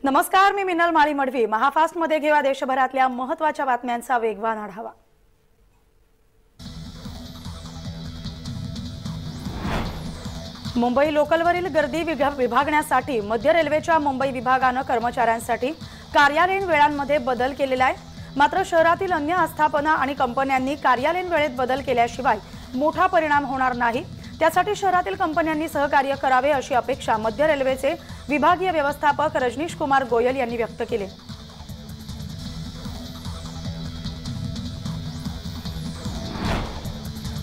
नमस्कार, मी मिनल माळी मडवी। महाफास्ट मध्ये घेऊया देशभरातल्या महत्त्वाच्या बातम्यांचा वेगवान आढावा। मुंबई लोकलवरील गर्दी विभागण्यासाठी मध्य रेल्वेच्या मुंबई विभागाने कर्मचाऱ्यांसाठी कार्यालयीन वेळांमध्ये बदल केलेला आहे। मात्र शहरातील अन्य आस्थापना आणि कंपन्यांनी कार्यालयीन वेळेत बदल केल्याशिवाय मोठा परिणाम होणार नाही। त्यासाठी शहरातील कंपन्यांनी सहकार्य करावे अशी अपेक्षा मध्य रेल्वेचे विभागीय व्यवस्थापक रजनीश कुमार गोयल यांनी व्यक्त केली।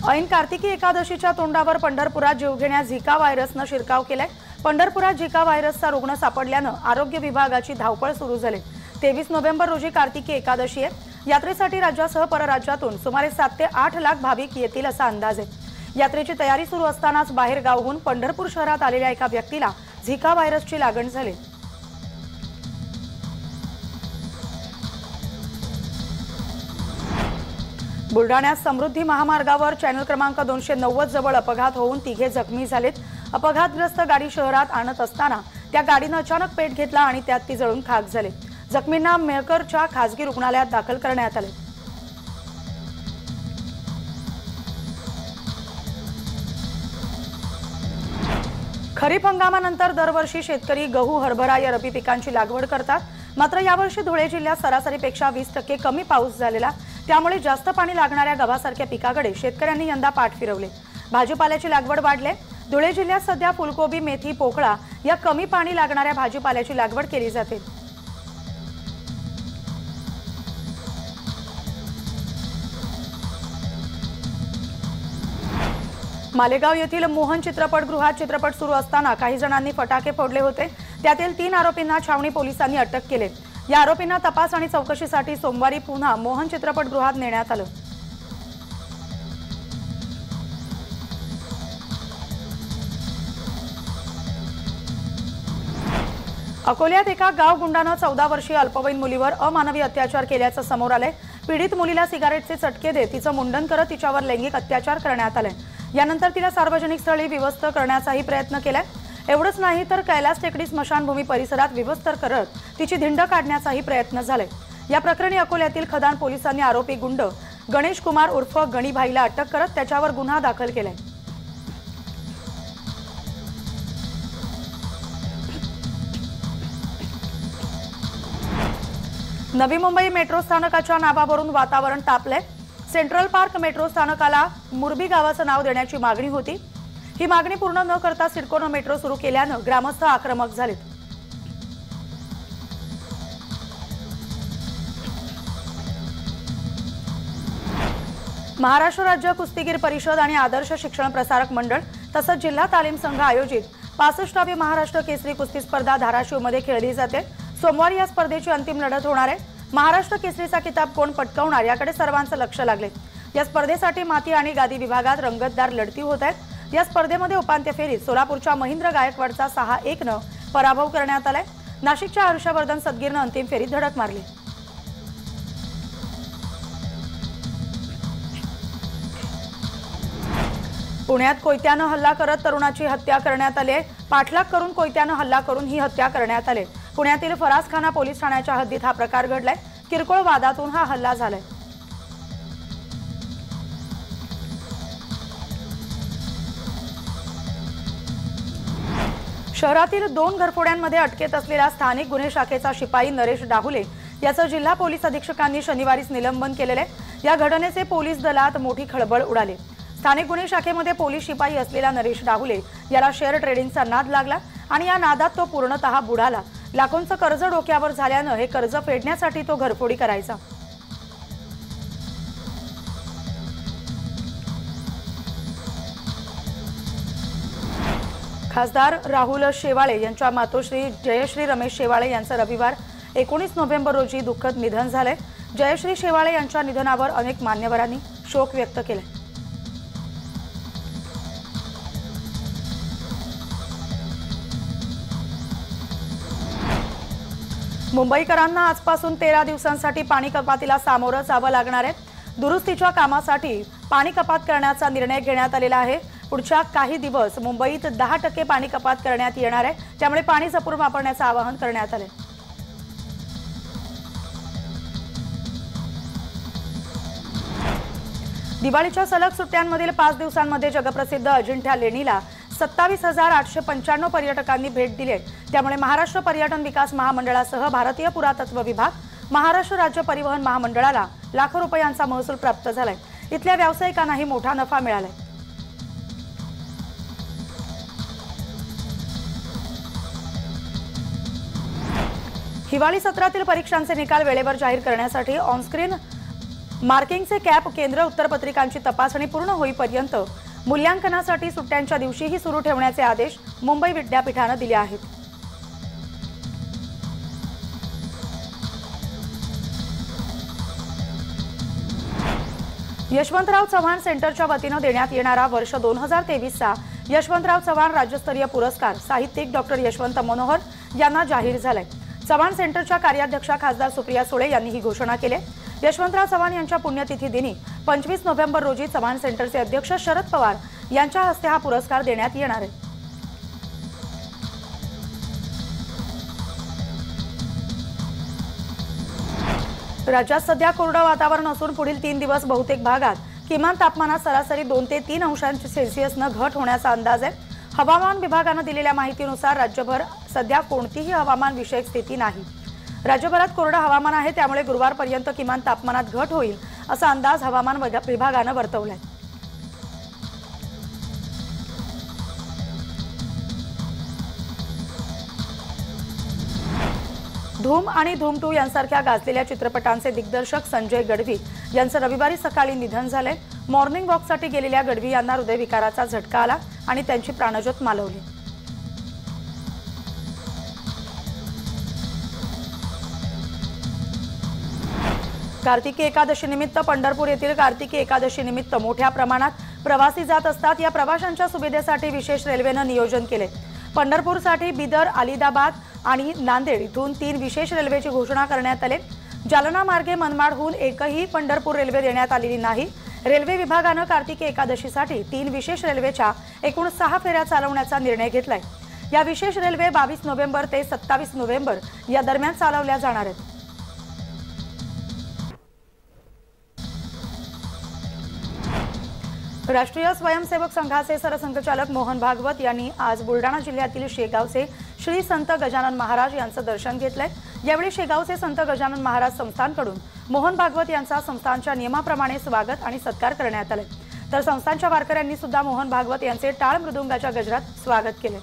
ऐन कार्तिकी एकादशीच्या तोंडावर पंढरपुरात जीवघेण्या झिका व्हायरसने शिरकाव केलाय। पंढरपुरात झिका व्हायरसचा रुग्ण सापडल्याने आरोग्य विभागाची धावपळ सुरू झाली। 23 नोव्हेंबर रोजी कार्तिकी एकादशी आहे। यात्रेसाठी राज्यासह परराज्यातून सुमारे 7 ते 8 लाख भाविक येतील असा अंदाज आहे। यात्रेची तयारी सुरू असतानाच बाहेर गावहून पंढरपूर शहरात आलेल्या एका व्यक्तीला झिका व्हायरसची लागण झाली। बुलढाण्यात समृद्धी महामार्गावर चॅनल क्रमांक 290 जवळ अपघात होऊन 3 जखमी झालेत। अपघातग्रस्त गाडी शहरात आणत असताना त्या गाडीने अचानक पेट घेतला आणि त्यात ती जळून खाक झाली। जखमींना मेहकरच्या खासगी रुग्णालयात दाखल करण्यात आले। खरीप हंगामानंतर दरवर्षी शेतकरी गहू, हरभरा या रबी पिकांची लागवड करतात। मात्र यावर्षी धुळे जिल्ह्यात सरासरीपेक्षा 20% कमी पाऊस झालेला, त्यामुळे जास्त पाणी लागणाऱ्या गव्हासारख्या पिकाकडे शेतकऱ्यांनी यंदा पाठ फिरवले। भाजीपाल्याची लागवड वाढले। धुळे जिल्ह्यात सध्या फुलकोबी, मेथी, पोकळा या कमी पाणी लागणाऱ्या भाजीपाल्याची लागवड केली जाते। मालेगाव येथील मोहन चित्रपटगृहात चित्रपट सुरू असताना काही जणांनी फटाके फोडले होते। त्यातील 3 आरोपींना छावणी पोलिसांनी अटक केले। या आरोपींना तपास आणि चौकशीसाठी सोमवारी पुन्हा मोहन चित्रपटगृहात नेण्यात आलं। अकोल्यात एका गाव गुंडाने 14 वर्षीय अल्पवयीन मुलीवर अमानवी अत्याचार केल्याचं समोर आलंय। पीडित मुलीला सिगारेटचे चटके देत तिचं मुंडन करत तिच्यावर लैंगिक अत्याचार करण्यात आले। यानंतर तिला सार्वजनिक स्थळी विवस्त्र करण्याचाही प्रयत्न केलाय। एवढंच नाही तर कैलास टेकडी स्मशानभूमी परिसरात विवस्त्र करत तिची धिंड काढण्याचाही प्रयत्न झालाय। या प्रकरणी अकोल्यातील खदान पोलिसांनी आरोपी गुंड गणेश कुमार उर्फ गणीभाईला अटक करत त्याच्यावर गुन्हा दाखल केलाय। नवी मुंबई मेट्रो स्थानकाच्या नावावरून वातावरण तापलंय। सेंट्रल पार्क मेट्रो स्थानकाला मुरबी गावाचं नाव देण्याची मागणी होती। ही मागणी पूर्ण न करता सिडकोने मेट्रो सुरू केल्याने ग्रामस्थ आक्रमक झालेत। महाराष्ट्र राज्य कुस्तीगीर परिषद आणि आदर्श शिक्षण प्रसारक मंडळ तसंच जिल्हा तालीम संघ आयोजित 65वी महाराष्ट्र केसरी कुस्ती स्पर्धा धाराशिवमध्ये खेळली जाते। सोमवारी या स्पर्धेची अंतिम लढत होणार आहे। महाराष्ट्र केसरीचा किताब कोण पटकावणार याकडे सर्वांचं लक्ष लागले। या स्पर्धेसाठी माती आणि गादी विभागात रंगतदार लढती होत आहेत। या स्पर्धेमध्ये उपांत्य फेरीत सोलापूरच्या महेंद्र गायकवाडचा 6-1 ने पराभव करण्यात आलाय। नाशिकच्या हर्षवर्धन सदगीरने अंतिम फेरीत धडक मारली। पुण्यात कोयत्याने हल्ला करत तरुणाची हत्या करण्यात आली। पाठलाग करून कोयत्याने हल्ला करून ही हत्या करण्यात आली। पुण्यातील फरासखाना पोलीस ठाण्याच्या हद्दीत हा प्रकार घडलाय। किरकोळ वादातून हा हल्ला झालाय। शहरातील 2 घरफोड्यांमध्ये अटकेत असलेला स्थानिक गुन्हे शाखेचा शिपाई नरेश डाहुले याचं जिल्हा पोलीस अधीक्षकांनी शनिवारीच निलंबन केलेले। या घटनेचे पोलीस दलात मोठी खळबळ उडाली। स्थानिक गुन्हे शाखेमध्ये पोलीस शिपाई असलेला नरेश डाहुले याला शेअर ट्रेडिंगचा नाद लागला आणि या नादात तो पूर्णतः बुडाला। लाखोंचं कर्ज डोक्यावर झाल्याने हे कर्ज फेडण्यासाठी तो घरफोडी करायचा। खासदार राहुल शेवाळे यांच्या मातोश्री जयश्री रमेश शेवाळे यांचं रविवार 19 नोव्हेंबर रोजी दुःखद निधन झाले। जयश्री शेवाळे यांच्या निधनावर अनेक मान्यवरांनी शोक व्यक्त केले। मुंबईकरांना आजपासून 13 दिवसांसाठी पाणी कपातीला सामोरं जावं लागणार आहे। दुरुस्तीच्या कामासाठी पाणी कपात करण्याचा निर्णय घेण्यात आलेला आहे। पुढच्या काही दिवस मुंबईत 10% पाणी कपात करण्यात येणार आहे, त्यामुळे पाणी जपून वापरण्याचे आवाहन करण्यात आले। दिवाळीच्या सलग सुट्ट्यांमधील 5 दिवसांमध्ये जगप्रसिद्ध अजिंठा लेणीला 27,895 पर्यटकांनी भेट दिली आहे। त्यामुळे महाराष्ट्र पर्यटन विकास महामंडळासह भारतीय पुरातत्व विभाग, महाराष्ट्र राज्य परिवहन महामंडळाला लाखो रुपयांचा महसूल प्राप्त झालाय। इथल्या व्यावसायिकांनाही मोठा नफा मिळालाय। हिवाळी सत्रातील परीक्षांचे निकाल वेळेवर जाहीर करण्यासाठी ऑनस्क्रीन मार्किंगचे कॅप केंद्र उत्तरपत्रिकांची तपासणी पूर्ण होईपर्यंत मूल्यांकनासाठी सुट्ट्यांच्या दिवशीही सुरू ठेवण्याचे आदेश मुंबई विद्यापीठाने दिले आहेत। यशवंतराव चव्हाण सेंटरच्या वतीने देण्यात येणारा वर्ष 2023चा यशवंतराव चव्हाण राज्यस्तरीय पुरस्कार साहित्यिक डॉक्टर यशवंत मनोहर यांना जाहीर झालाय। चव्हाण सेंटरच्या कार्याध्यक्षा खासदार सुप्रिया सुळे यांनी ही घोषणा केली। यशवंतराव चव्हाण यांच्या पुण्यतिथी दिनी 25 नोव्हेंबर रोजी चव्हाण सेंटरचे अध्यक्ष शरद पवार यांच्या हस्ते हा पुरस्कार देण्यात येणार आहे। राज्यात सध्या कोरडं वातावरण असून पुढील 3 दिवस बहुतेक भागात किमान तापमानात सरासरी 2 ते 3 अंश सेल्सिअसनं घट होण्याचा अंदाज आहे। हवामान विभागाने दिलेल्या माहितीनुसार राज्यभर सध्या कोणतीही हवामान विषयक स्थिती नाही। राज्यभरात कोरडं हवामान आहे, त्यामुळे गुरुवारपर्यंत किमान तापमानात घट होईल असा अंदाज हवामान विभागाने वर्तवलाय। धूम आणि धूम 2 यांसारख्या गाजलेल्या चित्रपटांचे दिग्दर्शक संजय गढवी यांचं रविवारी सकाळी निधन झाले। मॉर्निंग वॉकसाठी गेलेल्या गढवी यांना हृदयविकाराचा झटका आला आणि त्यांची प्राणज्योत मालवली। कार्तिकी एकादशी निमित्त पंढरपूर येथील कार्तिकी एकादशी निमित्त मोठ्या प्रमाणात प्रवासी जात असतात। या प्रवाशांच्या सुविधेसाठी विशेष रेल्वेने नियोजन केले। पंढरपूरसाठी बिदर, अलिदाबाद आणि नांदेड इथून 3 विशेष रेल्वेची घोषणा करण्यात आली। जालना मार्गे मनमाडहून एकही पंढरपूर रेल्वे देण्यात आलेली नाही। रेल्वे विभागाने कार्तिकी एकादशीसाठी 3 विशेष रेल्वेच्या एकूण 6 फेऱ्या चालवण्याचा निर्णय घेतलाय। या विशेष रेल्वे 22 नोव्हेंबर ते 27 नोव्हेंबर या दरम्यान चालवल्या जाणार आहेत। राष्ट्रीय स्वयंसेवक संघाचे सरसंघचालक मोहन भागवत यांनी आज बुलढाणा जिल्ह्यातील शेगावचे श्री संत गजानन महाराज यांचं दर्शन घेतलंय। यावेळी शेगावचे संत गजानन महाराज संस्थानकडून मोहन भागवत यांचा संस्थानच्या नियमाप्रमाणे स्वागत आणि सत्कार करण्यात आले। तर संस्थानच्या वारकऱ्यांनी सुद्धा मोहन भागवत यांचे टाळ मृदुंगाच्या गजरात स्वागत केले।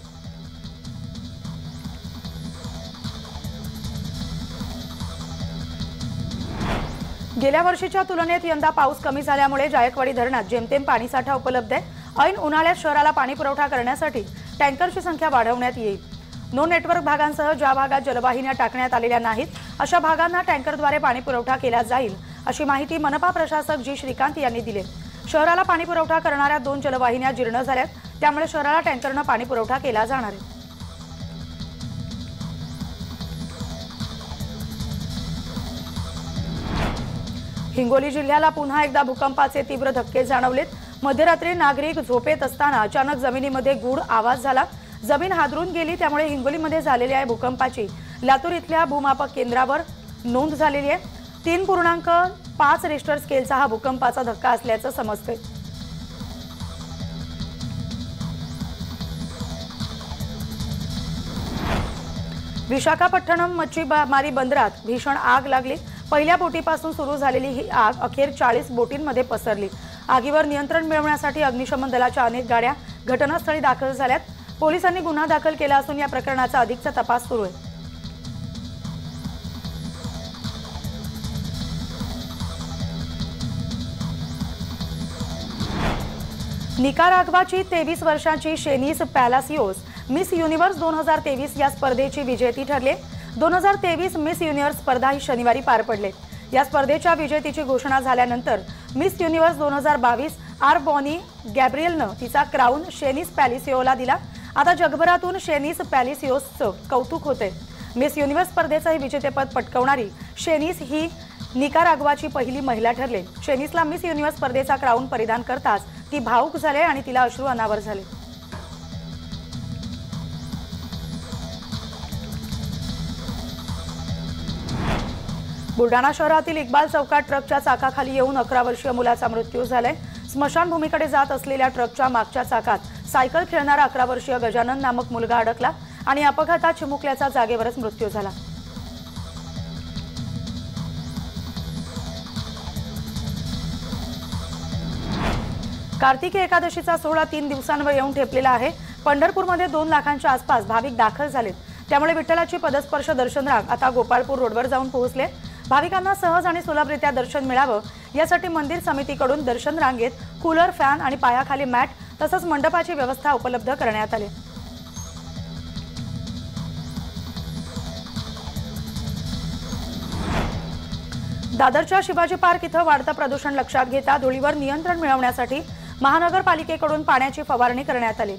गेल्या वर्षीच्या तुलनेत यंदा पाऊस कमी झाल्यामुळे जायकवाडी धरणात जेमतेम पाणीसाठा उपलब्ध आहे। ऐन उन्हाळ्यात शहराला पाणी पुरवठा करण्यासाठी टँकरची संख्या वाढवण्यात येईल। नो नेटवर्क भागांसह ज्या भागात जलवाहिन्या टाकण्यात आलेल्या नाहीत अशा भागांना टँकरद्वारे पाणी पुरवठा केला जाईल अशी माहिती मनपा प्रशासक जी श्रीकांत यांनी दिली। शहराला पाणी पुरवठा करणाऱ्या 2 जलवाहिन्या जीर्ण झाल्यात, त्यामुळे शहराला टँकरने पाणी पुरवठा केला जाणार आहे। हिंगोली जिल्ह्याला पुन्हा एकदा भूकंपाचे तीव्र धक्के जाणवलेत। मध्यरात्री नागरिक झोपेत असताना अचानक जमिनीमध्ये गूढ आवाज झाला। जमीन हादरून गेली, त्यामुळे हिंगोलीमध्ये झालेल्या भूकंपाची लातूर इथल्या भूमापक केंद्रावर नोंद झालेली आहे। 3.5 रिश्टर स्केलचा हा भूकंपाचा धक्का असल्याचं समजतंय। विशाखापट्टणम मच्छीमारी बंदरात भीषण आग लागली। पहिल्या बोटीपासून सुरू झालेली ही आग अखेर 40 बोटींमध्ये पसरली। आगीवर नियंत्रण मिळवण्यासाठी अग्निशमन दलाच्या अनेक गाड्या घटनास्थळी दाखल झाल्यात। पोलिसांनी गुन्हा दाखल केला असून या प्रकरणाचा अधिकचा तपास सुरू आहे। निकाराग्वाची 23 वर्षांची शेनिस पॅलासियोस मिस युनिव्हर्स 2023 या स्पर्धेची विजेती ठरली। 2023 मिस युनिव्हर्स स्पर्धा ही शनिवारी पार पडली। या स्पर्धेच्या विजेतीची घोषणा झाल्यानंतर मिस युनिव्हर्स 2022 आर बॉनी गॅब्रिएलनं तिचा क्राऊन शेनिस पॅलिसियोला दिला। आता जगभरातून शेनिस पॅलिसियोसचं कौतुक होते। मिस युनिव्हर्स स्पर्धेचं विजेतेपद पटकावणारी शेनिस ही निकाराग्वाची पहिली महिला ठरली। शेनिसला मिस युनिव्हर्स स्पर्धेचा क्राऊन परिधान करताच ती भावुक झाली आणि तिला अश्रू अनावर झाले। बुलढाणा शहरातील इक्बाल चौकात ट्रकच्या चाकाखाली येऊन 11 वर्षीय मुलाचा मृत्यू झालाय। स्मशानभूमीकडे जात असलेल्या ट्रकच्या मागच्या चाकात सायकल खेळणारा 11 वर्षीय गजानन नामक मुलगा अडकला आणि अपघातात चिमुकल्याचा जागेवरच मृत्यू झाला। कार्तिकी एकादशीचा सोहळा 3 दिवसांवर येऊन ठेपलेला आहे। पंढरपूरमध्ये 2 लाखांच्या आसपास भाविक दाखल झालेत। त्यामुळे विठ्ठलाची पदस्पर्श दर्शन रांग आता गोपाळपूर रोडवर जाऊन पोहोचले। भाविकांना सहज आणि सुलभरित्या दर्शन मिळावं यासाठी मंदिर समितीकडून दर्शन रांगेत कूलर, फॅन आणि पायाखाली मॅट तसंच मंडपाची व्यवस्था उपलब्ध करण्यात आली। दादरच्या शिवाजी पार्क इथं वाढतं प्रदूषण लक्षात घेता धुळीवर नियंत्रण मिळवण्यासाठी महानगरपालिकेकडून पाण्याची फवारणी करण्यात आली।